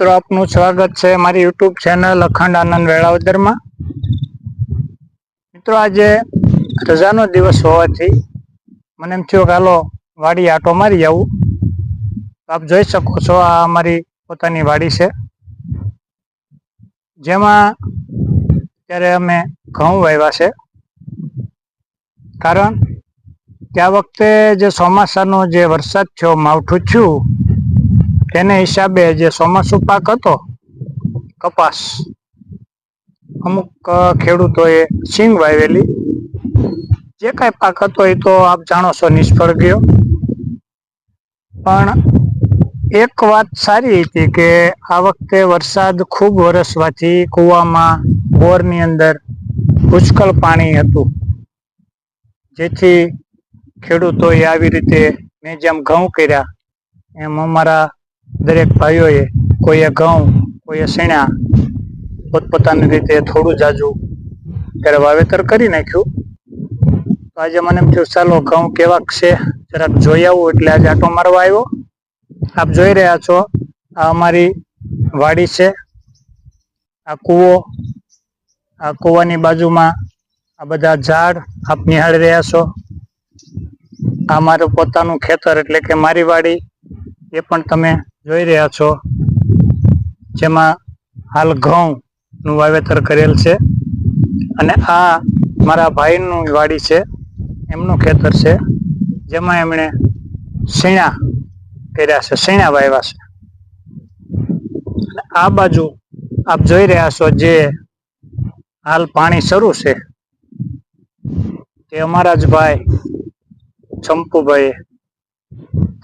મિત્રો આપનું સ્વાગત છે મારી યુટ્યુબ ચેનલ અખંડ આનંદ વેળાવદરમાં। મિત્રો આજે રજાનો દિવસ હોવાથી મને એમ થયું કે હાલો વાડી આટો મારી આવું। આપ જોઈ શકો છો આ અમારી પોતાની વાડી છે, જેમાં અત્યારે અમે ઘઉં વાવ્યા છે। કારણ કે આ વખતે જે ચોમાસાનો જે વરસાદ થયો, માવઠું થયું, તેને હિસાબે જે ચોમાસુ પાક હતો કપાસ, અમુક ખેડૂતોએ સિંગ વાવેલી, જે કાંઈ પાક હતો એ તો આપ જાણો છો નિષ્ફળ ગયો। પણ એક વાત સારી હતી કે આ વખતે વરસાદ ખૂબ વરસવાથી કૂવામાં, બોરની અંદર પુષ્કળ પાણી હતું, જેથી ખેડૂતોએ આવી રીતે મેં જેમ ઘઉં કર્યા એમ અમારા દરેક ભાઈઓએ કોઈએ ઘઉં, કોઈએ શીણા, પોતપોતાની રીતે થોડું જાજુ ત્યારે વાવેતર કરી નાખ્યું। તો આજે મને એમ થયું ચાલો ઘઉં કેવાક છે જરાક જોઈ આવું, એટલે આજે આટો મારવા આવ્યો। આપ જોઈ રહ્યા છો આ અમારી વાડી છે, આ કૂવો, આ કૂવાની બાજુમાં આ બધા ઝાડ આપ નિહાળી રહ્યા છો। આ મારું પોતાનું ખેતર એટલે કે મારી વાડી એ પણ તમે જોઈ રહ્યા છો, જેમાં હાલ ઘઉં નું વાવેતર કરેલ છે। અને આ મારા ભાઈનું વાડી છે, એમનું ખેતર છે, જેમાં એમણે શીણા કર્યા છે, શીણા વાવ્યા છે। આ બાજુ આપ જોઈ રહ્યા છો જે હાલ પાણી શરૂ છે, તે અમારા જ ભાઈ ચંપુભાઈ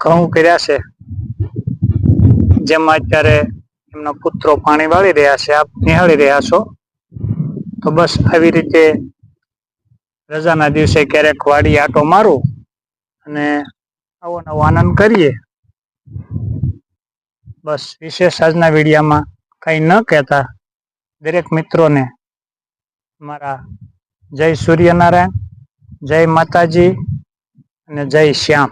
ઘઉં કર્યા છે, જેમાં અત્યારે એમના પુત્રો પાણી વાળી રહ્યા છે, આપ નિહાળી રહ્યા છો। તો બસ આવી રીતે રજાના દિવસે ક્યારેક વાડી આટો મારું અને આવો નવો આનંદ કરીએ। બસ વિશેષ આજના વિડીયામાં કંઈ ન કહેતા દરેક મિત્રોને મારા જય સૂર્યનારાયણ, જય માતાજી અને જય શ્યામ।